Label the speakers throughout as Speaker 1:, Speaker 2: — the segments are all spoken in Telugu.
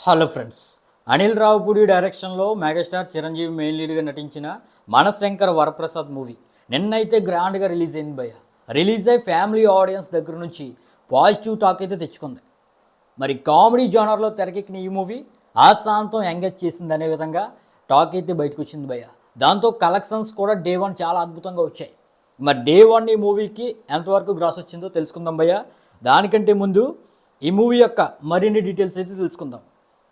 Speaker 1: హలో ఫ్రెండ్స్, అనిల్ రావుపూడి డైరెక్షన్లో మెగాస్టార్ చిరంజీవి మెయిన్ లీడ్గా నటించిన మనశంకర వరప్రసాద్ మూవీ నిన్నైతే గ్రాండ్గా రిలీజ్ అయింది భయ్య. రిలీజ్ అయ్యి ఫ్యామిలీ ఆడియన్స్ దగ్గర నుంచి పాజిటివ్ టాక్ అయితే తెచ్చుకుంది. మరి కామెడీ జానర్లో తెరకెక్కిన ఈ మూవీ ఆశాంతం ఎంగేజ్ చేసింది అనే విధంగా టాక్ అయితే బయటకు వచ్చింది భయ్య. దాంతో కలెక్షన్స్ కూడా డే వన్ చాలా అద్భుతంగా వచ్చాయి. మరి డే వన్ ఈ మూవీకి ఎంతవరకు గ్రాస్ వచ్చిందో తెలుసుకుందాం భయ్య. దానికంటే ముందు ఈ మూవీ యొక్క మరిన్ని డీటెయిల్స్ అయితే తెలుసుకుందాం.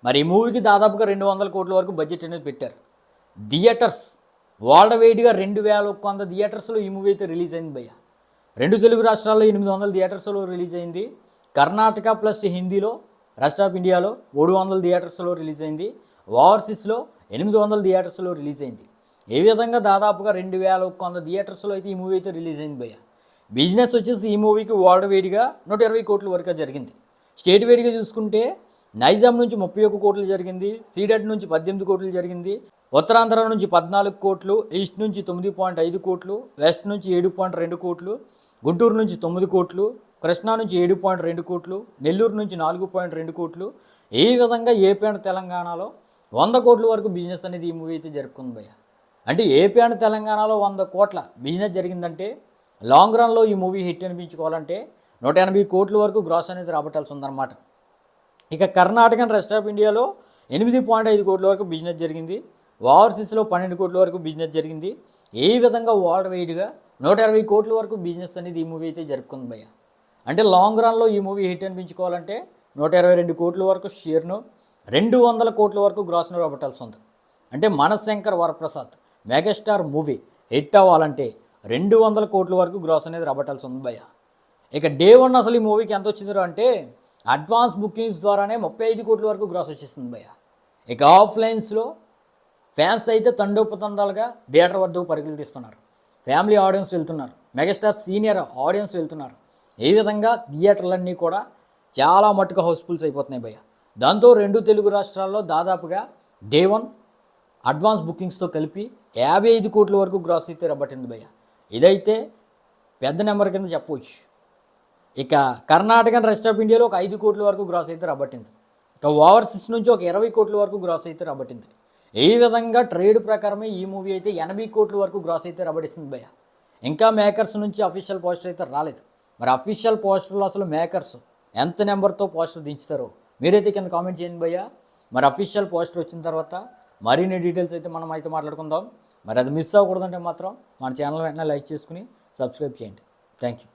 Speaker 1: మరి ఈ మూవీకి దాదాపుగా 200 కోట్ల వరకు బడ్జెట్ అనేది పెట్టారు. థియేటర్స్ వరల్డ్ వైడ్గా 2100 థియేటర్స్లో ఈ మూవీ అయితే రిలీజ్ అయింది భయ్య. 2 తెలుగు రాష్ట్రాల్లో 800 థియేటర్స్లో రిలీజ్ అయింది. కర్ణాటక ప్లస్ హిందీలో రెస్ట్ ఆఫ్ ఇండియాలో 300 థియేటర్స్లో రిలీజ్ అయింది. ఓవర్సీస్లో 800 థియేటర్స్లో రిలీజ్ అయింది. ఏ విధంగా దాదాపుగా 2100 థియేటర్స్లో అయితే ఈ మూవీ అయితే రిలీజ్ అయింది భయ్య. బిజినెస్ వచ్చేసి ఈ మూవీకి వరల్డ్ వైడ్గా 120 కోట్ల వరకు జరిగింది. స్టేట్ వైడ్గా చూసుకుంటే నైజాం నుంచి 31 కోట్లు జరిగింది, సీడెడ్ నుంచి 18 కోట్లు జరిగింది, ఉత్తరాంధ్ర నుంచి 14 కోట్లు, ఈస్ట్ నుంచి 9.5 కోట్లు, వెస్ట్ నుంచి 7.2 కోట్లు, గుంటూరు నుంచి 9 కోట్లు, కృష్ణా నుంచి 7.2 కోట్లు, నెల్లూరు నుంచి 4.2 కోట్లు. ఈ విధంగా ఏపీ అండ్ తెలంగాణలో 100 కోట్ల వరకు బిజినెస్ అనేది ఈ మూవీ అయితే జరుపుకుంది భయ్య. అంటే ఏపీ అండ్ తెలంగాణలో 100 కోట్ల బిజినెస్ జరిగిందంటే లాంగ్ రన్లో ఈ మూవీ హిట్ అనిపించుకోవాలంటే 180 కోట్ల వరకు గ్రాస్ అనేది రాబట్టాల్సి ఉందన్నమాట. ఇక కర్ణాటక అండ్ రెస్ట్ ఆఫ్ ఇండియాలో 8.5 కోట్ల వరకు బిజినెస్ జరిగింది. ఓవర్సీస్లో 12 కోట్ల వరకు బిజినెస్ జరిగింది. ఏ విధంగా వరల్డ్ వైడ్గా 120 కోట్ల వరకు బిజినెస్ అనేది ఈ మూవీ అయితే జరుపుకుంది భయ్య. అంటే లాంగ్ రన్లో ఈ మూవీ హిట్ అనిపించుకోవాలంటే 122 కోట్ల వరకు షేర్ను, 200 కోట్ల వరకు గ్రాస్ను రాబట్టాల్సి ఉంది. అంటే Manashankar Varaprasad megastar movie hit అవ్వాలంటే 200 కోట్ల వరకు గ్రాస్ అనేది రాబట్టాల్సి ఉంది భయ్య. ఇక డే వన్ అసలు ఈ మూవీకి ఎంత వచ్చిందో అంటే అడ్వాన్స్ బుకింగ్స్ ద్వారానే 35 కోట్ల వరకు గ్రాస్ వచ్చేస్తుంది భయ్య. ఇక ఆఫ్లైన్స్లో ఫ్యాన్స్ అయితే తండోపతండాలుగా థియేటర్ వద్దకు పరుగులు తీస్తున్నారు. ఫ్యామిలీ ఆడియన్స్ వెళ్తున్నారు, మెగాస్టార్ సీనియర్ ఆడియన్స్ వెళ్తున్నారు. ఈ విధంగా థియేటర్లన్నీ కూడా చాలా మట్టుకు హౌస్ఫుల్స్ అయిపోతున్నాయి భయ్య. దాంతో 2 తెలుగు రాష్ట్రాల్లో దాదాపుగా డే వన్ అడ్వాన్స్ బుకింగ్స్తో కలిపి 55 కోట్ల వరకు గ్రాస్ అయితే రాబట్టింది భయ్య. ఇదైతే పెద్ద నెంబర్ కింద చెప్పవచ్చు. ఇక కర్ణాటక అండ్ రెస్ట్ ఆఫ్ ఇండియాలో ఒక 5 కోట్ల వరకు గ్రాస్ అయితే రాబట్టింది. ఇక ఓవర్సీస్ నుంచి ఒక 20 కోట్ల వరకు గ్రాస్ అయితే రాబట్టింది. ఈ విధంగా ట్రేడ్ ప్రకారమే ఈ మూవీ అయితే 80 కోట్ల వరకు గ్రాస్ అయితే రాబడిస్తుంది భయ్య. ఇంకా మేకర్స్ నుంచి అఫీషియల్ పోస్టర్ అయితే రాలేదు. మరి అఫీషియల్ పోస్టర్లో అసలు మేకర్స్ ఎంత నెంబర్తో పోస్టర్ దించుతారో మీరైతే కింద కామెంట్ చేయండి భయ్య. మరి అఫీషియల్ పోస్టర్ వచ్చిన తర్వాత మరిన్ని డీటెయిల్స్ అయితే మనం అయితే మాట్లాడుకుందాం. మరి అది మిస్ అవ్వకూడదంటే మాత్రం మన ఛానల్ వెంటనే లైక్ చేసుకుని సబ్స్క్రైబ్ చేయండి. Thank you.